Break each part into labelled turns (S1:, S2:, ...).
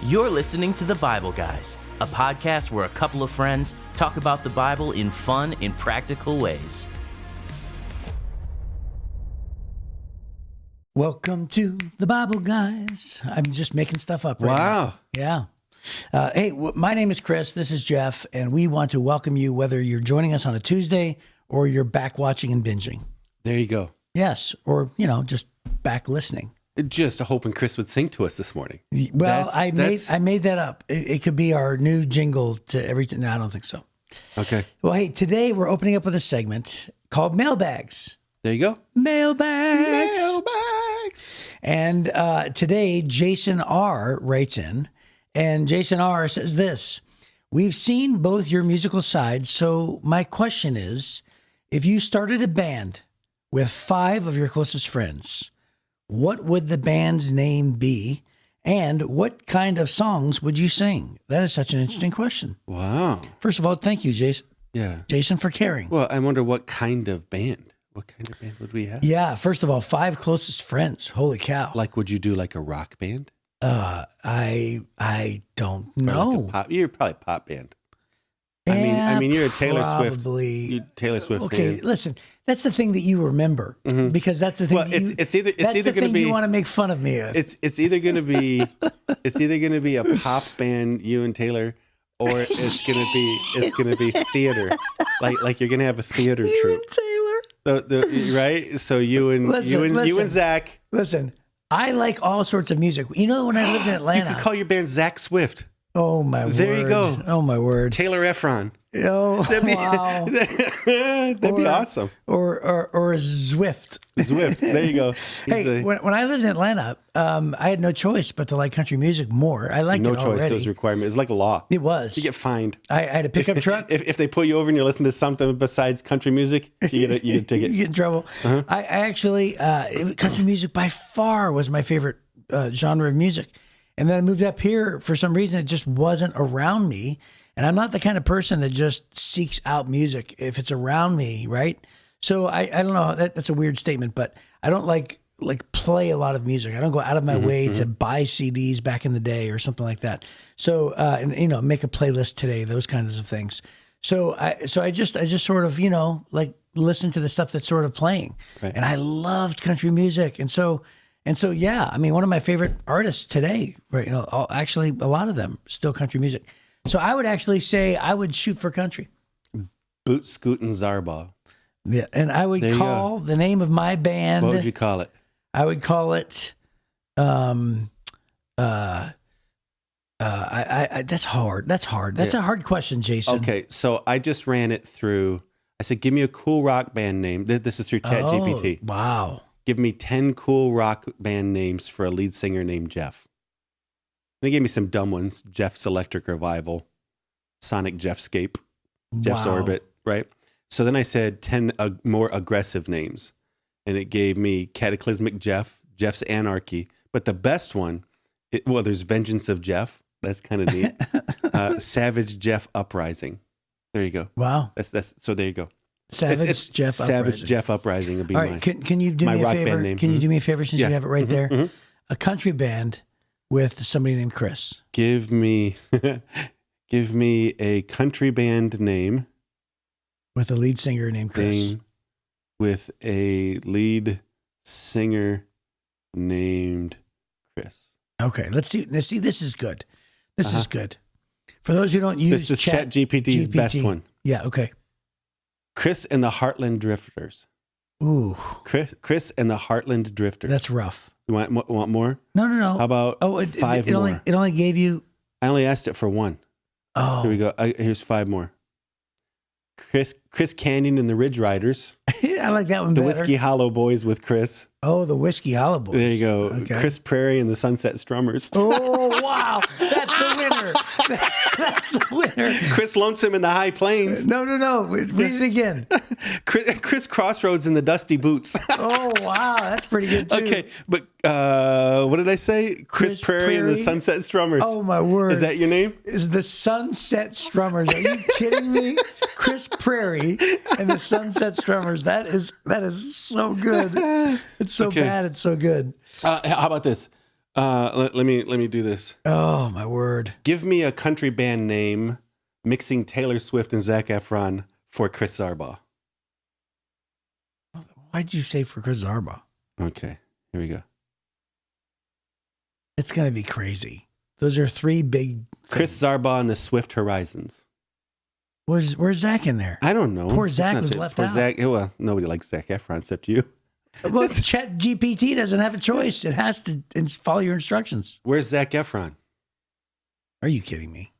S1: You're listening to The Bible Guys, a podcast where a couple of friends talk about the Bible in fun and practical ways.
S2: Welcome to The Bible Guys. I'm just making stuff up right
S3: Wow.
S2: now. Yeah. Hey, my name is Chris. This is Jeff, and we want to welcome you whether you're joining us on a Tuesday or you're back watching and binging.
S3: There you go.
S2: Yes, or, just back listening.
S3: Just hoping Chris would sing to us this morning.
S2: Well, I made that up. It could be our new jingle to everything. No, I don't think so.
S3: Okay.
S2: Well, hey, today we're opening up with a segment called Mailbags.
S3: There you go.
S2: Mailbags.
S3: Mailbags.
S2: And today, Jason R. writes in, and Jason R. says this: we've seen both your musical sides, so my question is, if you started a band with 5 of your closest friends, what would the band's name be, and what kind of songs would you sing? That is such an interesting question.
S3: Wow.
S2: First of all, thank you, Jason.
S3: Yeah.
S2: Jason, for caring.
S3: Well, I wonder what kind of band. What kind of band would we have?
S2: Yeah, first of all, 5 closest friends. Holy cow.
S3: Like, would you do like a rock band?
S2: I don't know.
S3: Like you're probably a pop band. I mean, you're a Taylor Swift.
S2: Probably.
S3: Taylor Swift
S2: Okay,
S3: fan.
S2: listen, that's the thing that you remember because that's the thing.
S3: Well, it's either going to be
S2: you want to make fun of me of.
S3: It's either going to be a pop band, you and Taylor, or it's going to be theater. Like you're going to have a theater
S2: you
S3: troupe.
S2: and Taylor.
S3: Right? So you and Zach.
S2: Listen, I like all sorts of music. You know, when I lived in Atlanta,
S3: You could call your band Zach Swift.
S2: oh my word,
S3: There you go.
S2: Oh my word,
S3: Taylor Efron.
S2: oh wow,
S3: That'd be awesome.
S2: or Zwift.
S3: Zwift. There you go.
S2: Hey, when I lived in Atlanta, I had no choice but to like country music more. I liked
S3: no
S2: it
S3: choice.
S2: already.
S3: It was a requirement. It's like a law.
S2: It was.
S3: You get fined.
S2: I had a pickup truck.
S3: If they pull you over and you listen to something besides country music, you get a ticket.
S2: You get in trouble. I actually, country music by far was my favorite genre of music. And then I moved up here for some reason. It just wasn't around me. And I'm not the kind of person that just seeks out music if it's around me, right? So I don't know. That's a weird statement, but I don't like play a lot of music. I don't go out of my way to buy CDs back in the day or something like that. So and make a playlist today, those kinds of things. So I just sort of like listen to the stuff that's sort of playing,
S3: right.
S2: And I loved country music, and so yeah. I mean, one of my favorite artists today, right? Actually, a lot of them still country music. So I would actually say I would shoot for country.
S3: Boot Scootin' Zarbaugh.
S2: Yeah, and I would call the name of my band.
S3: What would you call it?
S2: I would call it. That's hard. That's a hard question, Jason.
S3: Okay, so I just ran it through. I said, give me a cool rock band name. This is through ChatGPT.
S2: Wow.
S3: Give me 10 cool rock band names for a lead singer named Jeff. They gave me some dumb ones. Jeff's Electric Revival, Sonic Jeffscape, Jeff's
S2: Wow.
S3: Orbit, right? So then I said 10 more aggressive names, and it gave me Cataclysmic Jeff, Jeff's Anarchy, but the best one, there's Vengeance of Jeff. That's kind of neat. Savage Jeff Uprising. There you go.
S2: Wow.
S3: So there you go.
S2: Savage Jeff
S3: Savage
S2: Uprising.
S3: Jeff Uprising would be
S2: All right, can you do
S3: my
S2: me a
S3: rock
S2: favor?
S3: band name.
S2: Can you do me a favor since you have it right there?
S3: Mhm.
S2: A country band with somebody named Chris.
S3: Give me a country band name.
S2: With a lead singer named Chris.
S3: With a lead singer named Chris.
S2: Okay, let's see. This is good. This is good. For those who don't use
S3: This is ChatGPT's best one.
S2: Yeah, okay.
S3: Chris and the Heartland Drifters.
S2: Ooh.
S3: Chris and the Heartland Drifters.
S2: That's rough.
S3: You want more?
S2: No.
S3: How about 5 more?
S2: It only gave you...
S3: I only asked it for 1.
S2: Oh.
S3: Here we go. Here's 5 more. Chris Canyon and the Ridge Riders.
S2: I like that one
S3: The
S2: better.
S3: Whiskey Hollow Boys with Chris.
S2: Oh, the Whiskey Hollow Boys.
S3: There you go.
S2: Okay.
S3: Chris Prairie and the Sunset Strummers.
S2: Oh, wow. That's the winner. That's the winner.
S3: Chris Lonesome in the High Plains.
S2: No. Read it again.
S3: Chris Crossroads in the Dusty Boots.
S2: Oh, wow. That's pretty good, too.
S3: Okay, but what did I say? Chris Prairie and the Sunset Strummers.
S2: Oh, my word.
S3: Is that your name?
S2: Is the Sunset Strummers. Are you kidding me? Chris Prairie and the Sunset Strummers. That is so good. It's so bad. It's so good.
S3: How about this? Let me do this.
S2: Oh, my word.
S3: Give me a country band name mixing Taylor Swift and Zac Efron for Chris Zarbaugh.
S2: Why'd you say for Chris Zarbaugh?
S3: Okay, here we go.
S2: It's going to be crazy. Those are three big...
S3: Chris Zarbaugh and the Swift Horizons.
S2: Where's Zach in there?
S3: I don't know.
S2: Poor Zach was left out.
S3: Well, nobody likes Zac Efron except you.
S2: Well, Chat GPT doesn't have a choice. It has to follow your instructions.
S3: Where's Zac Efron?
S2: Are you kidding me?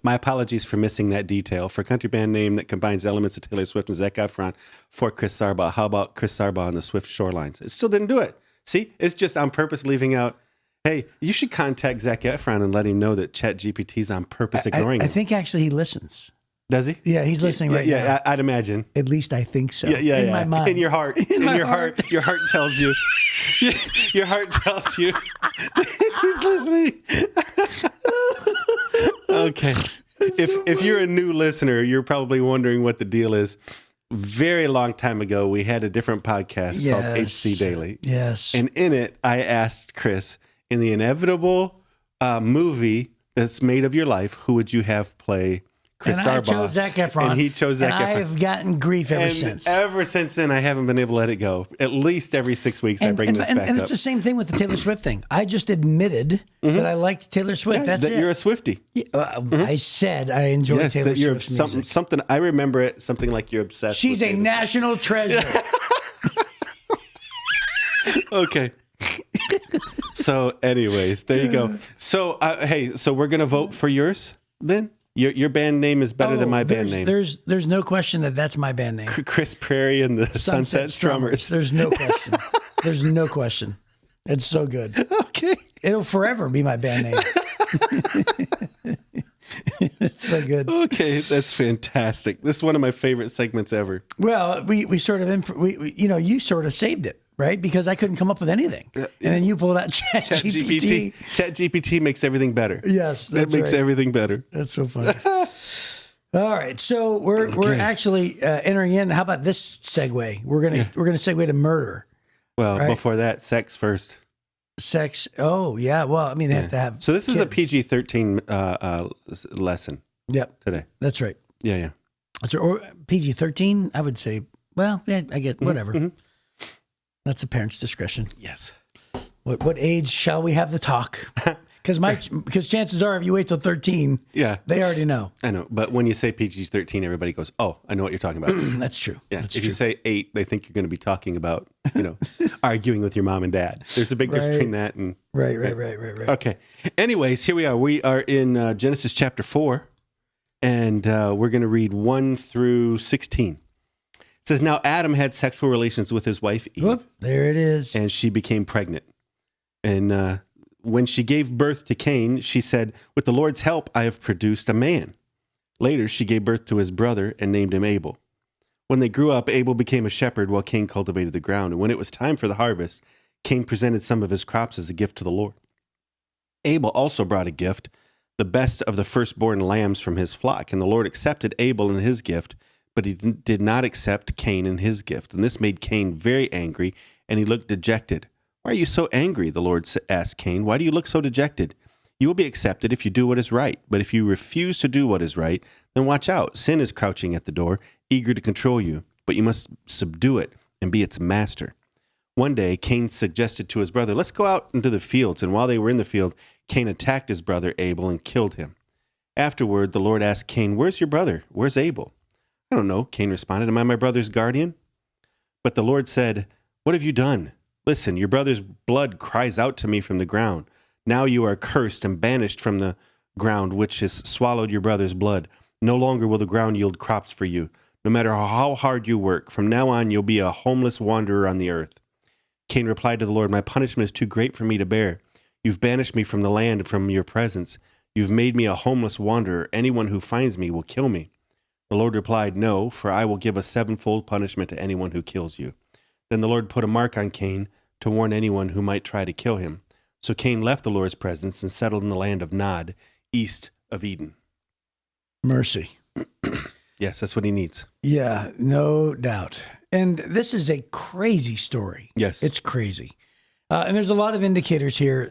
S3: My apologies for missing that detail. For a country band name that combines elements of Taylor Swift and Zac Efron for Chris Zarbaugh, how about Chris Zarbaugh on the Swift Shorelines? It still didn't do it. See, it's just on purpose leaving out, hey, you should contact Zac Efron and let him know that ChatGPT's on purpose ignoring him.
S2: I think actually he listens.
S3: Does he?
S2: Yeah, he's listening right now.
S3: Yeah, I'd imagine.
S2: At least I think so.
S3: Yeah.
S2: In my mind.
S3: In your heart. In your heart. Your heart tells you. Your heart tells you. He's listening. Okay. If you're a new listener, you're probably wondering what the deal is. Very long time ago, we had a different podcast called HC Daily.
S2: Yes.
S3: And in it, I asked Chris, in the inevitable movie that's made of your life, who would you have play Chris Zarbaugh?
S2: I chose Zac Efron.
S3: And he chose Zac Efron.
S2: I've gotten grief ever since.
S3: Ever since then, I haven't been able to let it go. At least every 6 weeks, I bring this back up.
S2: And it's the same thing with the Taylor Swift thing. I just admitted that I liked Taylor Swift. That's
S3: that
S2: it.
S3: You're a Swiftie.
S2: Yeah, I said I enjoy Taylor Swift's music.
S3: Something. I remember it. Something like you're obsessed.
S2: She's
S3: with
S2: a
S3: Taylor
S2: national treasure.
S3: Okay. So, anyways, there you go. So, hey, so we're gonna vote for yours then. Your band name is better than my band name.
S2: There's no question that's my band name.
S3: Chris Prairie and the Sunset Strummers.
S2: There's no question. There's no question. It's so good.
S3: Okay.
S2: It'll forever be my band name. It's so good.
S3: Okay, that's fantastic. This is one of my favorite segments ever.
S2: Well, we sort of you sort of saved it, right? Because I couldn't come up with anything, and then you pulled out ChatGPT.
S3: ChatGPT makes everything better.
S2: Yes, that's
S3: it makes
S2: right.
S3: everything better.
S2: That's so funny. All right, so we're actually entering in. How about this segue? We're gonna segue to murder.
S3: Well, before that, sex first.
S2: Sex. Oh yeah. Well, I mean, they have to have.
S3: So this
S2: kids.
S3: is a PG-13 lesson.
S2: Yep.
S3: Today.
S2: That's right.
S3: Yeah.
S2: Or PG-13. I would say. Well, yeah, I guess whatever. Mm-hmm. That's a parent's discretion.
S3: Yes.
S2: What age shall we have the talk? Because chances are, if you wait till 13, they already know.
S3: I know, but when you say PG-13, everybody goes, "Oh, I know what you're talking about."
S2: That's true.
S3: Yeah.
S2: That's
S3: if
S2: true.
S3: you say 8, they think you're going to be talking about, arguing with your mom and dad. There's a big difference between that and
S2: right.
S3: Okay. Anyways, here we are. We are in Genesis chapter 4, and we're going to read 1 through 16. It says, "Now Adam had sexual relations with his wife Eve."
S2: Whoop, there it is.
S3: And she became pregnant. And when she gave birth to Cain, she said, "With the Lord's help, I have produced a man." Later, she gave birth to his brother and named him Abel. When they grew up, Abel became a shepherd while Cain cultivated the ground. And when it was time for the harvest, Cain presented some of his crops as a gift to the Lord. Abel also brought a gift, the best of the firstborn lambs from his flock. And the Lord accepted Abel and his gift, but he did not accept Cain and his gift. And this made Cain very angry, and he looked dejected. "Why are you so angry?" the Lord asked Cain. "Why do you look so dejected? You will be accepted if you do what is right. But if you refuse to do what is right, then watch out. Sin is crouching at the door, eager to control you. But you must subdue it and be its master." One day, Cain suggested to his brother, "Let's go out into the fields." And while they were in the field, Cain attacked his brother Abel and killed him. Afterward, the Lord asked Cain, "Where's your brother? Where's Abel?" "I don't know," Cain responded. "Am I my brother's guardian?" But the Lord said, "What have you done? Listen, your brother's blood cries out to me from the ground. Now you are cursed and banished from the ground, which has swallowed your brother's blood. No longer will the ground yield crops for you, no matter how hard you work. From now on, you'll be a homeless wanderer on the earth." Cain replied to the Lord, "My punishment is too great for me to bear. You've banished me from the land and from your presence. You've made me a homeless wanderer. Anyone who finds me will kill me." The Lord replied, "No, for I will give a 7-fold punishment to anyone who kills you." Then the Lord put a mark on Cain to warn anyone who might try to kill him. So Cain left the Lord's presence and settled in the land of Nod, east of Eden.
S2: Mercy.
S3: Yes, that's what he needs.
S2: Yeah, no doubt. And this is a crazy story.
S3: Yes.
S2: It's crazy. And there's a lot of indicators here,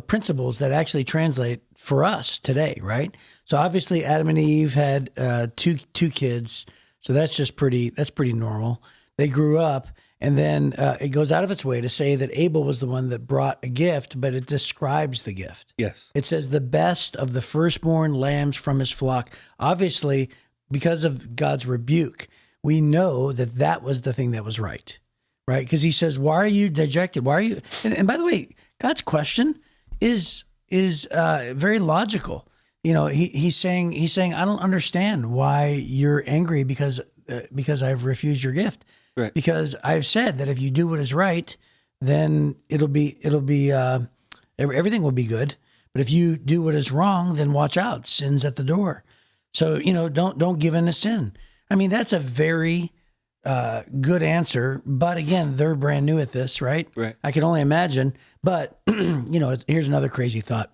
S2: principles that actually translate for us today, right? So obviously Adam and Eve had two kids. So that's pretty normal. They grew up, and then it goes out of its way to say that Abel was the one that brought a gift, but it describes the gift.
S3: Yes.
S2: It says the best of the firstborn lambs from his flock. Obviously, because of God's rebuke, we know that was the thing that was right? Because he says, why are you dejected? Why are you? And by the way, God's question is very logical. He's saying, I don't understand why you're angry because I've refused your gift.
S3: Right.
S2: Because I've said that if you do what is right, then everything will be good. But if you do what is wrong, then watch out. Sin's at the door. So, don't give in to sin. I mean, that's a very good answer. But again, they're brand new at this, right?
S3: Right.
S2: I can only imagine. But, here's another crazy thought.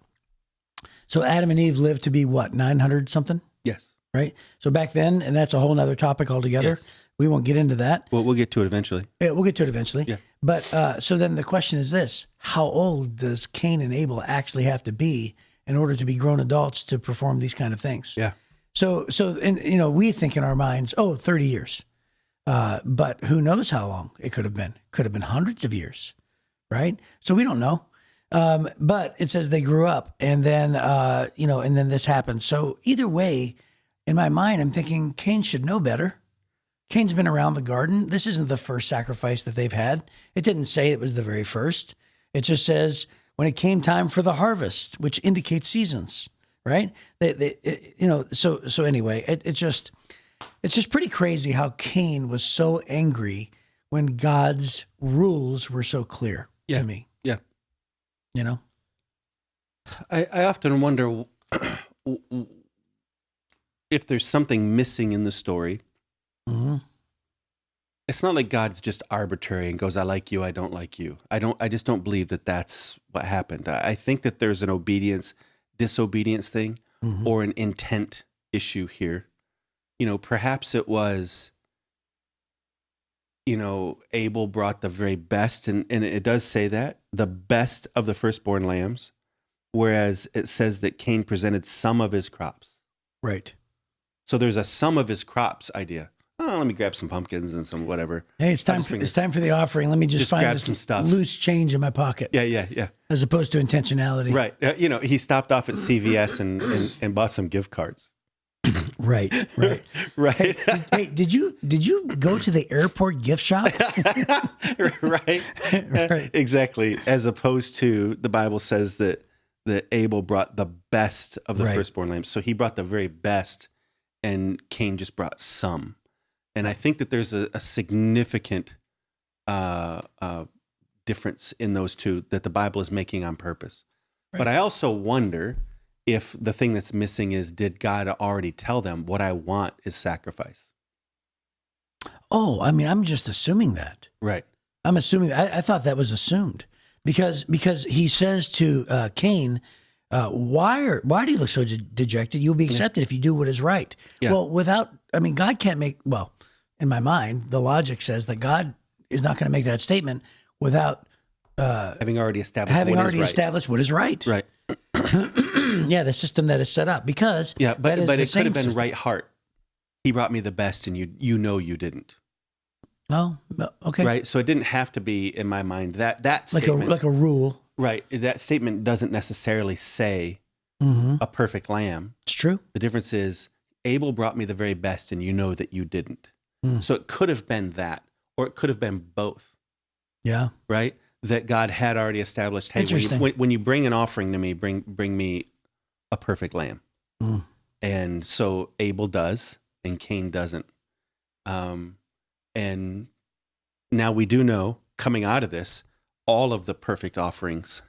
S2: So Adam and Eve lived to be what, 900 something?
S3: Yes.
S2: Right? So back then, and that's a whole nother topic altogether.
S3: Yes.
S2: We won't get into that.
S3: Well, we'll get to it eventually.
S2: Yeah, we'll get to it eventually.
S3: Yeah.
S2: But so then the question is this: how old does Cain and Abel actually have to be in order to be grown adults to perform these kind of things?
S3: Yeah.
S2: So and we think in our minds, 30 years. But who knows how long it could have been? Could have been hundreds of years, right? So we don't know. But it says they grew up, and then and then this happened. So either way, in my mind, I'm thinking Cain should know better. Cain's been around the garden. This isn't the first sacrifice that they've had. It didn't say it was the very first. It just says when it came time for the harvest, which indicates seasons, right? So anyway, it's just pretty crazy how Cain was so angry when God's rules were so clear to me.
S3: Yeah.
S2: I
S3: often wonder if there's something missing in the story.
S2: Mm-hmm.
S3: It's not like God's just arbitrary and goes, I like you, I don't like you. I just don't believe that that's what happened. I think that there's an disobedience thing,
S2: mm-hmm.
S3: or an intent issue here. Perhaps it was, Abel brought the very best, and it does say that, the best of the firstborn lambs, whereas it says that Cain presented some of his crops.
S2: Right.
S3: So there's a some of his crops idea. Oh, let me grab some pumpkins and some whatever.
S2: Hey, it's time for the offering. Let me just find
S3: grab
S2: this
S3: some stuff.
S2: Loose change in my pocket.
S3: Yeah.
S2: As opposed to intentionality.
S3: Right. He stopped off at CVS and bought some gift cards.
S2: Right.
S3: Right.
S2: Hey, did you go to the airport gift shop?
S3: Right. Exactly. As opposed to, the Bible says that Abel brought the best of the firstborn lambs. So he brought the very best, and Cain just brought some. And I think that there's a significant difference in those two that the Bible is making on purpose. Right. But I also wonder if the thing that's missing is, did God already tell them, what I want is sacrifice?
S2: Oh, I mean, I'm just assuming that.
S3: Right.
S2: I'm assuming. I thought that was assumed because he says to Cain, why do you look so dejected? You'll be accepted if you do what is right.
S3: Yeah.
S2: Well, God can't make, in my mind, the logic says that God is not going to make that statement without
S3: having already established
S2: what is right.
S3: Right.
S2: Yeah, the system that is set up, because
S3: but it could have been
S2: system.
S3: right heart. He brought me the best, and you you didn't.
S2: Oh, okay.
S3: Right. So it didn't have to be, in my mind, that statement,
S2: like a rule.
S3: Right. That statement doesn't necessarily say a perfect lamb.
S2: It's true.
S3: The difference is, Abel brought me the very best, and you know that you didn't. So it could have been that, or it could have been both.
S2: Yeah.
S3: Right? That God had already established, hey, when you bring an offering to me, bring me a perfect lamb. And so Abel does, and Cain doesn't. And now we do know, coming out of this, all of the perfect offerings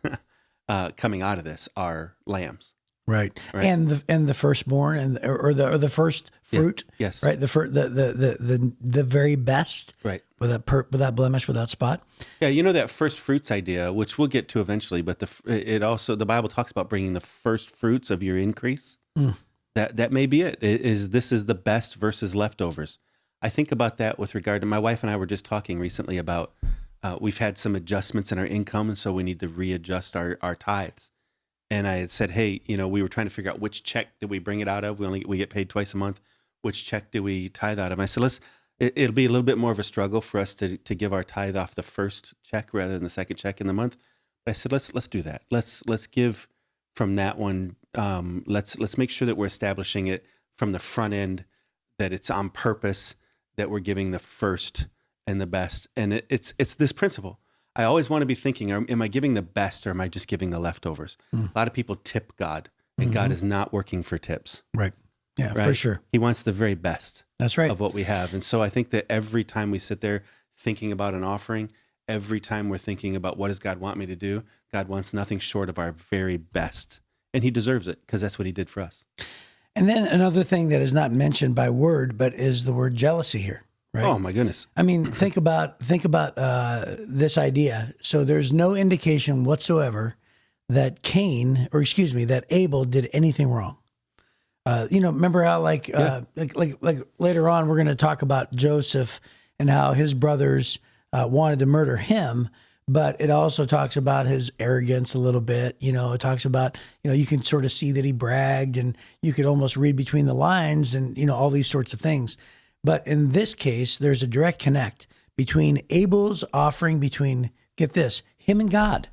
S3: coming out of this are lambs.
S2: Right. And the firstborn or the first fruit.
S3: Yeah. Yes.
S2: Right. The very best.
S3: Right.
S2: Without blemish, without spot.
S3: Yeah. That first fruits idea, which we'll get to eventually, but the Bible talks about bringing the first fruits of your increase. That may be it. This is the best versus leftovers. I think about that with regard to my wife and I were just talking recently about we've had some adjustments in our income, and so we need to readjust our tithes. And I had said, hey, we were trying to figure out which check did we bring it out of. We get paid twice a month. Which check do we tithe out of? And I said, it'll be a little bit more of a struggle for us to give our tithe off the first check rather than the second check in the month. But I said, let's do that. Let's give from that one. Let's make sure that we're establishing it from the front end, that it's on purpose, that we're giving the first and the best. And it's this principle. I always want to be thinking, am I giving the best or am I just giving the leftovers? A lot of people tip God, and God is not working for tips.
S2: Right. Yeah,
S3: right?
S2: for sure.
S3: He wants the very best.
S2: That's right.
S3: Of what we have. And so I think that every time we sit there thinking about an offering, every time we're thinking about what does God want me to do, God wants nothing short of our very best. And he deserves it because that's what he did for us.
S2: And then another thing that is not mentioned by word, but is the word jealousy here. Right?
S3: Oh my goodness.
S2: I mean, think about this idea. So there's no indication whatsoever that that Abel did anything wrong. Remember how like later on we're going to talk about Joseph and how his brothers wanted to murder him, but it also talks about his arrogance a little bit. It talks about, you can sort of see that he bragged, and you could almost read between the lines, and all these sorts of things. But in this case, there's a direct connect between Abel's offering, get this, him and God.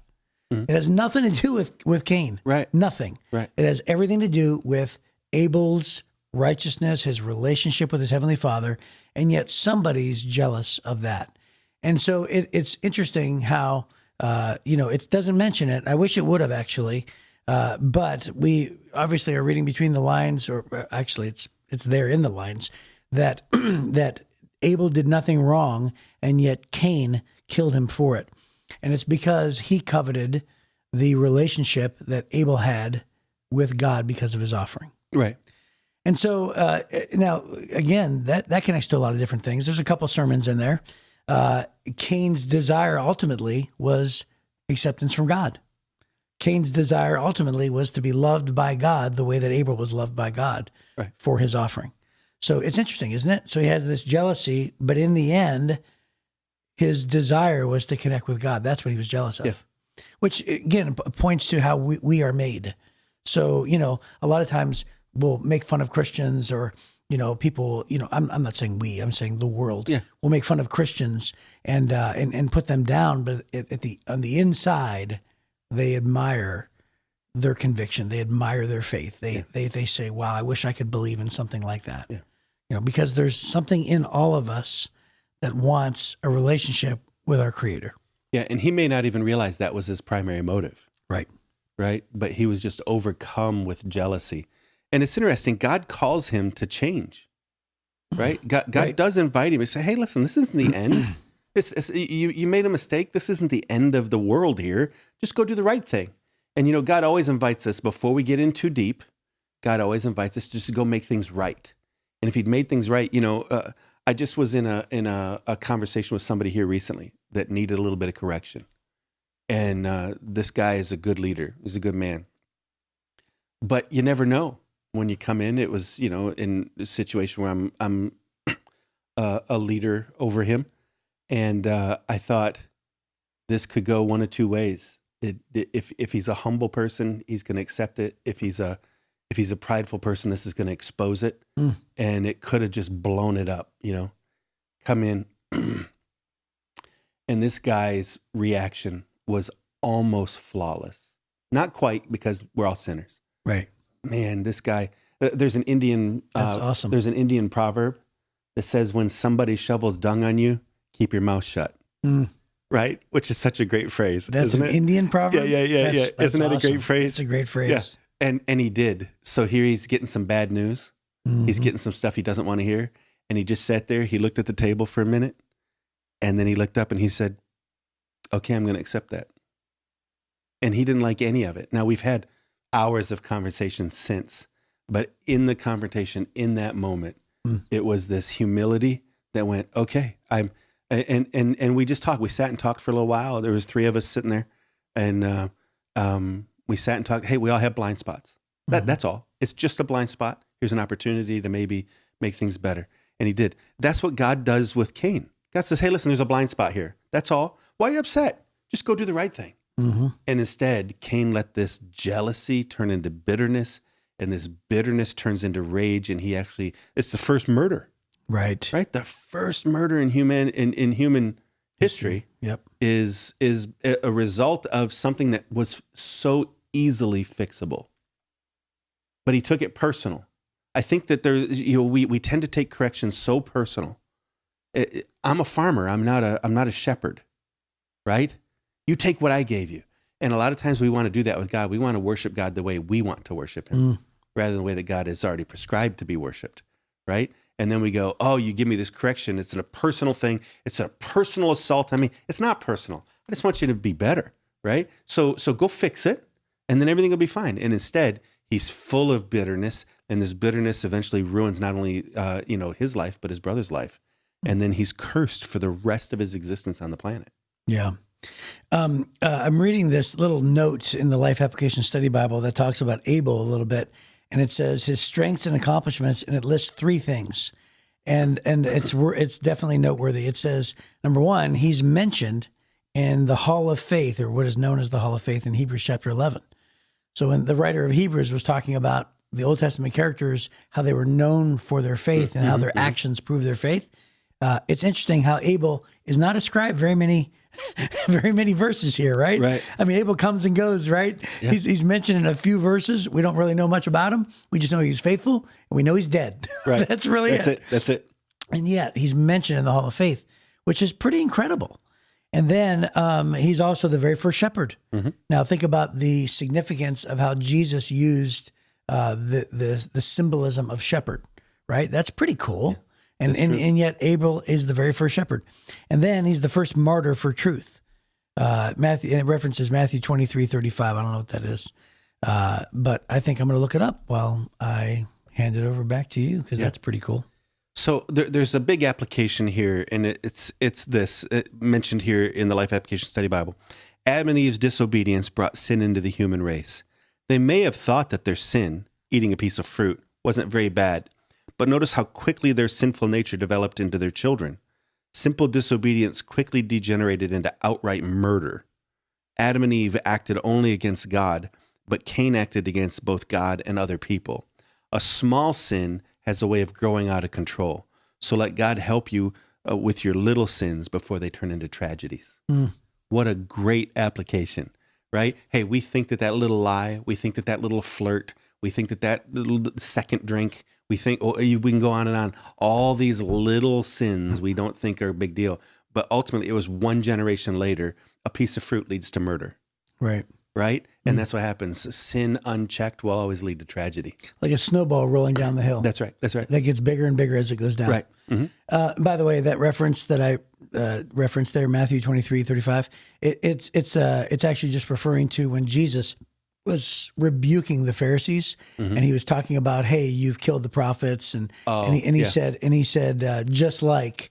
S2: Mm-hmm. It has nothing to do with Cain.
S3: Right.
S2: Nothing.
S3: Right.
S2: It has everything to do with Abel's righteousness, his relationship with his heavenly Father, and yet somebody's jealous of that. And so it's interesting how, it doesn't mention it. I wish it would have actually, but we obviously are reading between the lines, or actually it's there in the lines, that that Abel did nothing wrong, and yet Cain killed him for it. And it's because he coveted the relationship that Abel had with God because of his offering.
S3: Right.
S2: And so now, again, that connects to a lot of different things. There's a couple sermons in there. Cain's desire ultimately was acceptance from God. Cain's desire ultimately was to be loved by God the way that Abel was loved by God for his offering. So it's interesting, isn't it? So he has this jealousy, but in the end, his desire was to connect with God. That's what he was jealous of, yeah. Which, again, points to how we are made. So, a lot of times we'll make fun of Christians, or, people, I'm not saying we, I'm saying the world.
S3: Yeah.
S2: Will make fun of Christians and put them down. But on the inside, they admire their conviction. They admire their faith. They say, wow, I wish I could believe in something like that. Yeah. Because there's something in all of us that wants a relationship with our Creator.
S3: Yeah, and he may not even realize that was his primary motive. Right? But he was just overcome with jealousy. And it's interesting, God calls him to change, right? God does invite him to say, hey, listen, this isn't the end. You made a mistake. This isn't the end of the world here. Just go do the right thing. And, God always invites us, before we get in too deep, God always invites us just to go make things right. And if he'd made things right, I just was in a conversation with somebody here recently that needed a little bit of correction. And this guy is a good leader. He's a good man. But you never know when you come in. It was, in a situation where I'm a leader over him. And I thought this could go one of two ways. If he's a humble person, he's going to accept it. If he's a prideful person, this is going to expose it. And it could have just blown it up, come in. And this guy's reaction was almost flawless. Not quite, because we're all sinners.
S2: Right.
S3: Man, this guy, there's an Indian,
S2: that's awesome.
S3: There's an Indian proverb that says, when somebody shovels dung on you, keep your mouth shut. Right? Which is such a great phrase.
S2: That's an Indian proverb?
S3: Yeah. Isn't that awesome. A great phrase?
S2: It's a great phrase.
S3: Yeah. And he did. So here he's getting some bad news. Mm-hmm. He's getting some stuff he doesn't want to hear. And he just sat there. He looked at the table for a minute. And then he looked up and he said, okay, I'm going to accept that. And he didn't like any of it. Now, we've had hours of conversation since. But in the confrontation, in that moment, it was this humility that went, okay, and we just talked. We sat and talked for a little while. There was 3 of us sitting there. And we sat and talked. Hey, we all have blind spots. That's all. It's just a blind spot. Here's an opportunity to maybe make things better. And he did. That's what God does with Cain. God says, hey, listen, there's a blind spot here. That's all. Why are you upset? Just go do the right thing.
S2: Mm-hmm.
S3: And instead, Cain let this jealousy turn into bitterness, and this bitterness turns into rage. And it's the first murder. Right. The first murder in human history
S2: Yep.
S3: is a result of something that was so easily fixable. But he took it personal. I think that we tend to take corrections so personal. I'm a farmer. I'm not a shepherd, right? You take what I gave you. And a lot of times we want to do that with God. We want to worship God the way we want to worship him, rather than the way that God has already prescribed to be worshiped, right? And then we go, oh, you give me this correction. It's a personal thing. It's a personal assault on me. It's not personal. I just want you to be better, right? So go fix it, and then everything will be fine. And instead, he's full of bitterness, and this bitterness eventually ruins not only his life, but his brother's life. And then he's cursed for the rest of his existence on the planet.
S2: Yeah. I'm reading this little note in the Life Application Study Bible that talks about Abel a little bit, and it says his strengths and accomplishments, and it lists 3 things, and it's definitely noteworthy. It says, number 1, he's mentioned in the Hall of Faith, or what is known as the Hall of Faith in Hebrews chapter 11. So when the writer of Hebrews was talking about the Old Testament characters, how they were known for their faith and how their actions prove their faith, it's interesting how Abel is not ascribed very many verses here, right?
S3: Right.
S2: I mean, Abel comes and goes, right? Yeah. He's mentioned in a few verses. We don't really know much about him. We just know he's faithful, and we know he's dead.
S3: Right.
S2: That's really it.
S3: That's it.
S2: And yet he's mentioned in the Hall of Faith, which is pretty incredible. And then he's also the very first shepherd. Mm-hmm. Now think about the significance of how Jesus used the symbolism of shepherd, right? That's pretty cool. Yeah. And yet Abel is the very first shepherd. And then he's the first martyr for truth. Matthew, and it references Matthew 23:35. I don't know what that is. But I think I'm going to look it up while I hand it over back to you, because that's pretty cool.
S3: So there's a big application here, and it's mentioned here in the Life Application Study Bible. Adam and Eve's disobedience brought sin into the human race. They may have thought that their sin, eating a piece of fruit, wasn't very bad, but notice how quickly their sinful nature developed into their children. Simple disobedience quickly degenerated into outright murder. Adam and Eve acted only against God, but Cain acted against both God and other people. A small sin has a way of growing out of control. So let God help you with your little sins before they turn into tragedies. What a great application, right? Hey, we think that little lie, we think that little flirt, we think that little second drink, we think, we can go on and on. All these little sins we don't think are a big deal. But ultimately, it was one generation later, a piece of fruit leads to murder.
S2: Right.
S3: Right? And that's what happens. Sin unchecked will always lead to tragedy.
S2: Like a snowball rolling down the hill.
S3: That's right.
S2: That gets bigger and bigger as it goes down.
S3: Right. Mm-hmm.
S2: By the way, that reference that I referenced there, Matthew 23:35, it's actually just referring to when Jesus was rebuking the Pharisees, and he was talking about, hey, you've killed the prophets, and he said, just like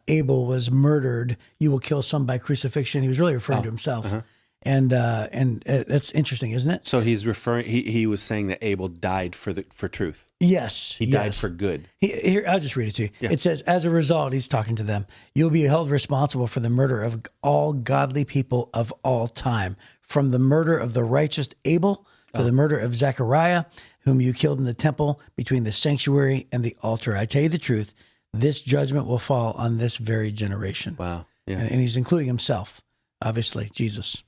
S2: Abel was murdered, you will kill some by crucifixion. He was really referring to himself. Uh-huh. And that's interesting, isn't it?
S3: So he's referring. He was saying that Abel died for truth.
S2: Yes,
S3: he died for good.
S2: Here, I'll just read it to you.
S3: Yeah.
S2: It says, as a result, he's talking to them. You'll be held responsible for the murder of all godly people of all time, from the murder of the righteous Abel to the murder of Zechariah, whom you killed in the temple between the sanctuary and the altar. I tell you the truth, this judgment will fall on this very generation.
S3: Wow. Yeah.
S2: And he's including himself, obviously, Jesus.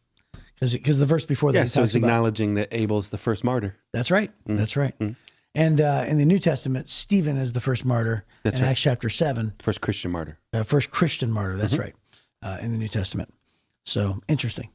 S2: Because the verse before that,
S3: yeah, so he's acknowledging that Abel's the first martyr.
S2: That's right. Mm. That's right. Mm. And in the New Testament, Stephen is the first martyr. That's in Acts chapter 7.
S3: First Christian martyr.
S2: First Christian martyr. That's right. In the New Testament. So interesting.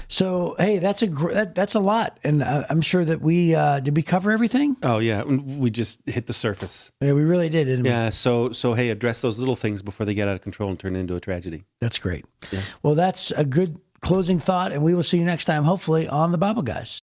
S2: So hey, that's a lot, and I'm sure that we did we cover everything?
S3: Oh yeah, we just hit the surface.
S2: Yeah, we really did, didn't we?
S3: Yeah. So hey, address those little things before they get out of control and turn into a tragedy.
S2: That's great.
S3: Yeah.
S2: Well, that's a good closing thought, and we will see you next time, hopefully, on the Bible Guys.